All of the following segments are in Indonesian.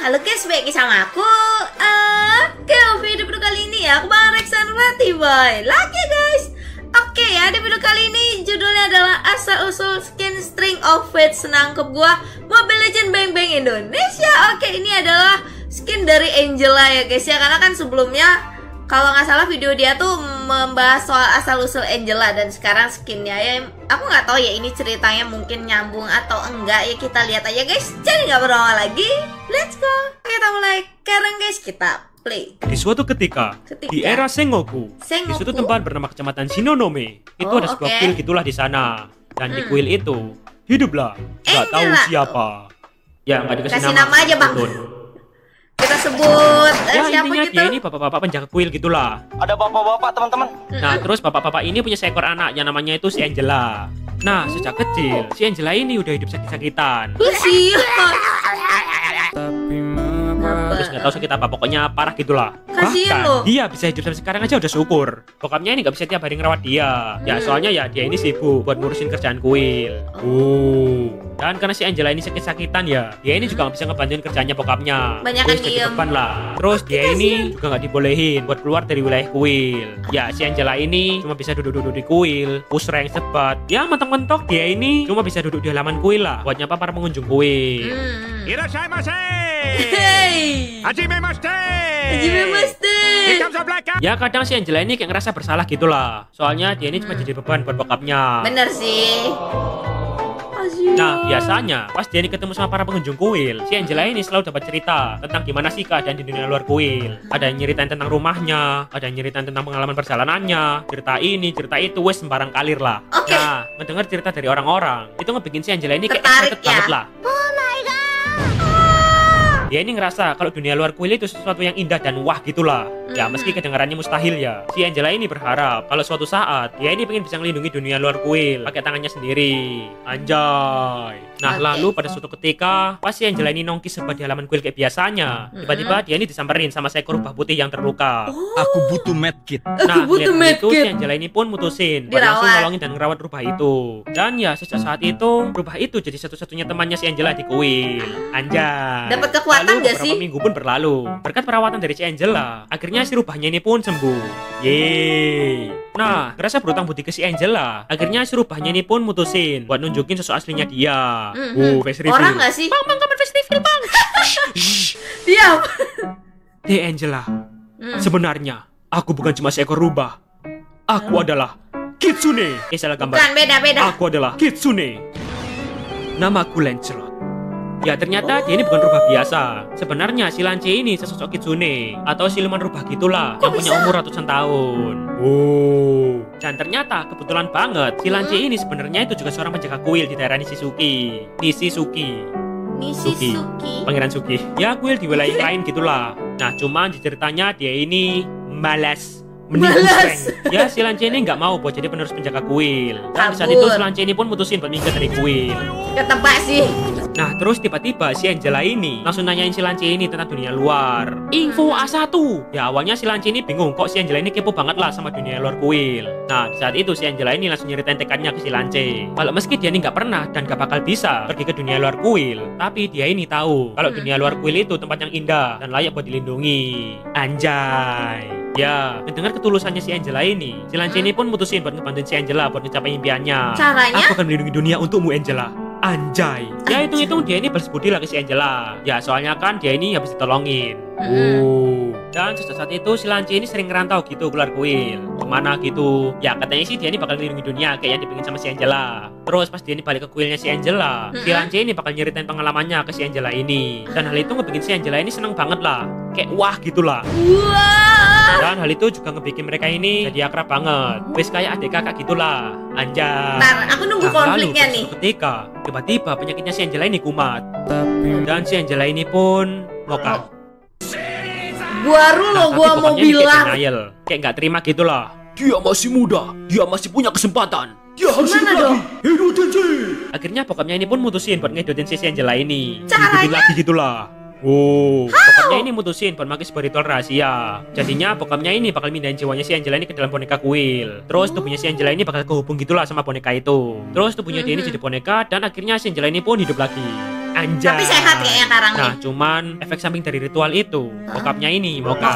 Halo guys, balik lagi sama aku video kali ini ya, aku Bang Reksan Rati boy. Lagi guys. Oke ya, di video kali ini judulnya adalah asal usul skin String of Fate senangkep gua Mobile Legends Bang Bang Indonesia. Oke, ini adalah skin dari Angela ya guys ya, karena kan sebelumnya kalau nggak salah video dia tuh membahas soal asal usul Angela, dan sekarang skinnya ya aku nggak tahu ya ini ceritanya mungkin nyambung atau enggak ya, kita lihat aja guys. Jadi nggak berlama lagi, let's go. Kita mulai sekarang guys, kita play. Di suatu ketika di era Sengoku, di suatu tempat bernama Kecamatan Shinonome, itu ada sebuah kuil gitulah di sana. Dan di kuil itu hiduplah nggak tahu siapa. Ya nggak dikasih nama aja bang. Kita sebut ya siapa intinya gitu? Dia ini bapak-bapak penjaga kuil gitulah. Ada bapak-bapak teman-teman. Nah terus bapak-bapak ini punya seekor anak yang namanya itu si Angela. Nah sejak kecil si Angela ini udah hidup sakit-sakitan. Terus nggak tahu sakit apa, pokoknya parah gitulah. Bahkan dia bisa hidup sampai sekarang aja udah syukur. Bokapnya ini nggak bisa tiap hari ngerawat dia. Ya soalnya ya dia ini sibuk buat ngurusin kerjaan kuil. Dan karena si Angela ini sakit-sakitan ya, dia ini juga nggak bisa ngebantuin kerjanya bokapnya. Banyakan jadi beban lah. Terus dia ini juga nggak dibolehin buat keluar dari wilayah kuil. Ya si Angela ini cuma bisa duduk-duduk di kuil, push rank sebat. Ya mentok-mentok dia ini cuma bisa duduk di halaman kuil lah buat nyapa para pengunjung kuil. Ya kadang si Angela ini kayak ngerasa bersalah gitulah. Soalnya dia ini cuma jadi beban buat bokapnya. Bener sih. Nah biasanya pas dia ini ketemu sama para pengunjung kuil, si Angela ini selalu dapat cerita tentang gimana sih keadaan di dunia luar kuil. Ada yang nyeritain tentang rumahnya, ada yang nyeritain tentang pengalaman perjalanannya, cerita ini, cerita itu, wes sembarang kalir lah. Nah mendengar cerita dari orang-orang itu ngebikin si Angela ini kayak excited banget lah. Dia ini ngerasa kalau dunia luar kuil itu sesuatu yang indah dan wah gitulah. Ya meski kedengarannya mustahil ya, si Angela ini berharap kalau suatu saat dia ini pengen bisa melindungi dunia luar kuil pakai tangannya sendiri. Anjay. Nah lalu pada suatu ketika pas si Angela ini nongki sebat di halaman kuil kayak biasanya, tiba-tiba dia ini disamperin sama seekor rubah putih yang terluka. Aku butuh medkit. Nah lihat itu si Angela ini pun mutusin buat langsung nolongin dan ngerawat rubah itu. Dan ya sejak saat itu rubah itu jadi satu-satunya temannya si Angela di kuil. Anjay. Dapat kekuatan. Lalu beberapa minggu pun berlalu. Berkat perawatan dari si Angela, akhirnya si rubahnya ini pun sembuh. Yeay. Nah, ngerasa berutang budi ke si Angela, akhirnya si rubahnya ini pun mutusin buat nunjukin sosok aslinya dia. Face reveal. Orang gak sih? Bang, kapan face reveal, Bang? Diam. Hey Angela, sebenarnya aku bukan cuma seekor rubah. Aku adalah Kitsune. Salah gambar. Bukan, beda. Aku adalah Kitsune. Namaku Lancelot. Ya ternyata dia ini bukan rubah biasa. Sebenarnya si Lance ini sesosok Kitsune atau siluman rubah gitulah yang punya umur ratusan tahun. Dan ternyata kebetulan banget si Lance ini sebenarnya itu juga seorang penjaga kuil di daerah Nishizuki. Pangeran Suki. Ya kuil di wilayah lain gitulah. Nah cuman di ceritanya dia ini malas. Ya si Lance ini nggak mau buat jadi penerus penjaga kuil. Dan di saat itu si Lance ini pun mutusin buat minggat dari kuil. Ketebak sih. Nah terus tiba-tiba si Angela ini langsung nanyain si Lance ini tentang dunia luar. Info A1. Ya awalnya si Lance ini bingung kok si Angela ini kepo banget lah sama dunia luar kuil. Nah di saat itu si Angela ini langsung nyeritain tekadnya ke si Lance. Kalau meski dia ini nggak pernah dan gak bakal bisa pergi ke dunia luar kuil, tapi dia ini tahu kalau dunia luar kuil itu tempat yang indah dan layak buat dilindungi. Anjay. Ya mendengar ketulusannya si Angela ini, si Lance ini pun mutusin buat ngebantuin si Angela buat mencapai impiannya. Caranya? Aku akan melindungi dunia untukmu Angela. Anjay. Ya hitung-hitung dia ini balas budi lah ke si Angela. Ya soalnya kan dia ini habis ditolongin. Dan sejak saat itu si Lance ini sering ngerantau gitu keluar kuil. Kemana gitu. Ya katanya sih dia ini bakal melindungi dunia kayak yang dipingin sama si Angela. Terus pas dia ini balik ke kuilnya si Angela, si Lance ini bakal nyeritain pengalamannya ke si Angela ini. Dan hal itu ngebikin si Angela ini seneng banget lah. Kayak wah gitulah. Dan hal itu juga ngebikin mereka ini jadi akrab banget. Wes kayak adik kakak gitulah. Anjay. Ntar aku nunggu konfliknya nih. Ketika tiba-tiba penyakitnya si Angela ini kumat. Dan si Angela ini pun lokal. Gua mau bilang kayak nggak terima gitulah. Dia masih muda, dia masih punya kesempatan. Dia harus hidup lagi. Akhirnya bokapnya ini pun mutusin buat ngedotin si Angela ini. Caranya? Lagi gitulah. Bokapnya ini mutusin buat pakai sebuah ritual rahasia. Jadinya bokapnya ini bakal mindahin jiwanya si Angela ini ke dalam boneka kuil. Terus tubuhnya si Angela ini bakal kehubung gitulah sama boneka itu. Terus tubuhnya dia ini jadi boneka dan akhirnya si Angela ini pun hidup lagi. Anjay. Tapi sehat kayaknya karangnya. Nah, cuman efek samping dari ritual itu, bokapnya ini, Moka.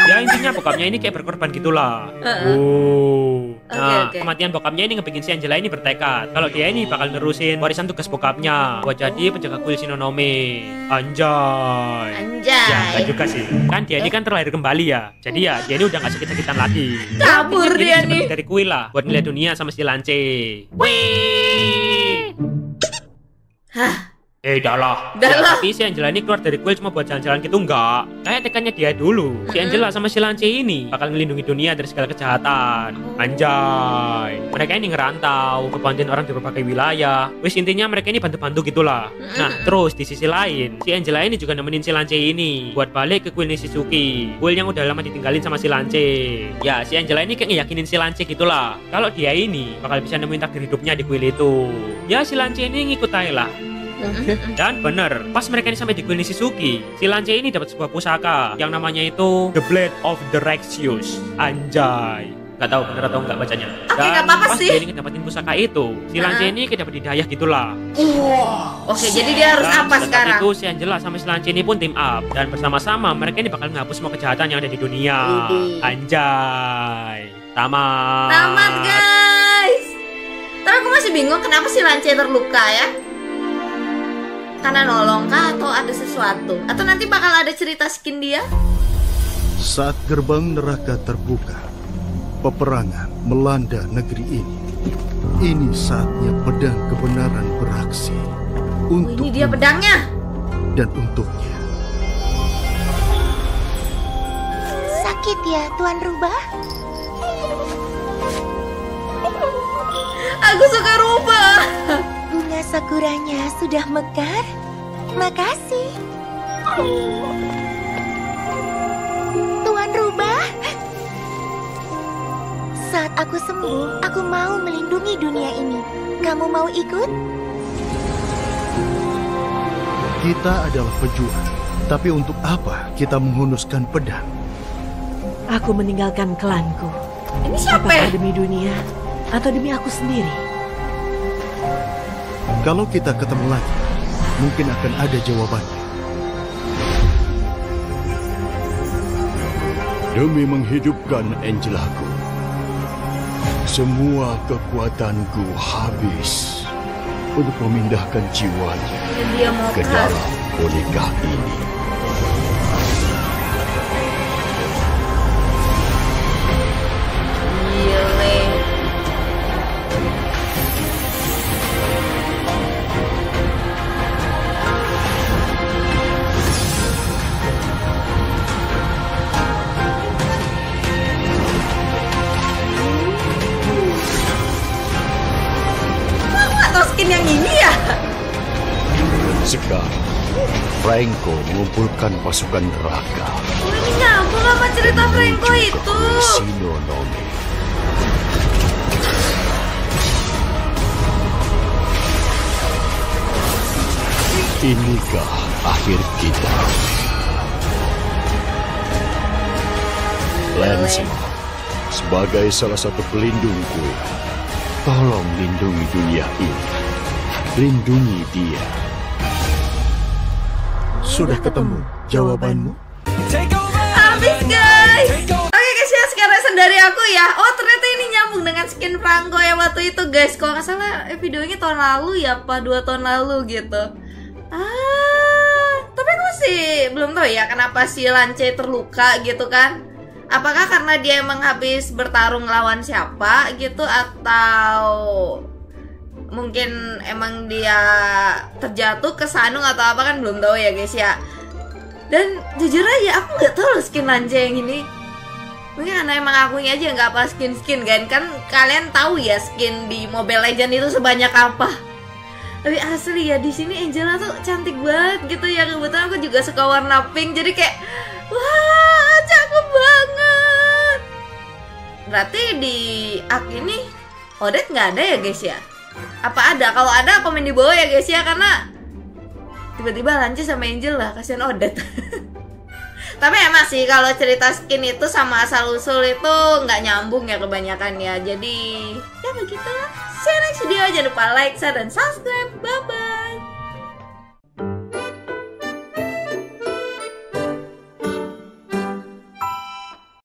Ya intinya bokapnya ini kayak berkorban gitulah. Nah, Oke. kematian bokapnya ini ngebikin si Angela ini bertekad kalau dia ini bakal nerusin warisan tugas bokapnya buat jadi penjaga kuil Shinonome. Anjay. Anjay. Ya, enggak juga sih. Kan dia ini kan terlahir kembali ya. Jadi ya, dia ini udah gak sakit-sakitan lagi. Kabur dia Ini nih. seperti dari kuil lah buat ngeliat dunia sama si Lance. Wih. Hah. Dah lah. Dah Ya, lah. tapi si Angela ini keluar dari kuil cuma buat jalan-jalan gitu enggak. Kayak tekannya dia dulu. Si Angela sama si Lance ini bakal ngelindungi dunia dari segala kejahatan. Anjay. Mereka ini ngerantau, ngebantuin orang di berbagai wilayah. Wis intinya mereka ini bantu-bantu gitulah. Nah, terus di sisi lain, si Angela ini juga nemenin si Lance ini buat balik ke kuil Nishizuki. Kuil yang udah lama ditinggalin sama si Lance. Ya, si Angela ini kayak ngeyakinin si Lance gitulah. Kalau dia ini bakal bisa nemuin takdir hidupnya di kuil itu. Ya, si Lance ini ngikut aja lah. Dan bener, pas mereka ini sampai di kuil Nishizuki, si Lance ini dapat sebuah pusaka yang namanya itu The Blade of the Rexius. Anjay. Gak tahu bener atau enggak bacanya. Oke, Dan nggak apa-apa pas sih. dia ini dapetin pusaka itu, si Lance ini kayak dapet hidayah gitulah. Oke, jadi dia harus Dan apa setelah sekarang? itu si Angela sama si Lance ini pun team up dan bersama-sama mereka ini bakal menghapus semua kejahatan yang ada di dunia. Widih. Anjay. Tamat. Tamat guys. Tapi aku masih bingung kenapa si Lance terluka ya? Karena nolong kah atau ada sesuatu? Atau nanti bakal ada cerita skin dia? Saat gerbang neraka terbuka, peperangan melanda negeri ini. Ini saatnya pedang kebenaran beraksi Oh, untuk ini dia pedangnya. dan untuknya. Sakit ya, Tuan Rubah? Aku suka rubah. Bunga sakuranya sudah mekar? Makasih. Tuan Rubah? Saat aku sembuh, aku mau melindungi dunia ini. Kamu mau ikut? Kita adalah pejuang, tapi untuk apa kita menghunuskan pedang? Aku meninggalkan klanku. Ini siapa ya? Apakah demi dunia atau demi aku sendiri? Kalau kita ketemu lagi, mungkin akan ada jawabannya. Demi menghidupkan Angelaku, semua kekuatanku habis untuk memindahkan jiwanya Dan dia mau ke kan? dalam boneka ini. Gile. Atau skin yang ini ya? Sekarang, Franco mengumpulkan pasukan neraka Oh, ini nyambung sama cerita Franco menuju ke itu. kuil Shinonome. Inikah akhir kita? Lance, sebagai salah satu pelindung kuil, tolong lindungi dunia ini. Lindungi dia. Sudah ketemu jawabanmu? Habis guys. Oke guys ya, sekarang dari aku ya. Oh ternyata ini nyambung dengan skin Franco yang waktu itu guys. Kalau nggak salah videonya tahun lalu ya, apa 2 tahun lalu gitu. Tapi aku masih belum tahu ya kenapa si Lance terluka gitu kan. Apakah karena dia emang habis bertarung lawan siapa gitu, atau mungkin emang dia terjatuh ke Sanung atau apa, kan belum tahu ya guys ya. Dan jujur aja aku nggak tahu loh skin Lance yang ini. Mungkin karena emang akunya aja nggak apa skin kan kalian tahu ya skin di Mobile Legends itu sebanyak apa. Tapi asli ya di sini Angela tuh cantik banget gitu ya. Kebetulan aku juga suka warna pink, jadi kayak wah cakep banget. Berarti di arc ini Odette nggak ada ya guys ya? Apa ada? Kalau ada komen di bawah ya guys ya, karena tiba-tiba Lance sama Angel lah, kasihan Odette. Tapi emang sih kalau cerita skin itu sama asal usul itu nggak nyambung ya kebanyakan ya. Jadi ya begitulah. See you next video. Jangan lupa like, share, dan subscribe. Bye bye.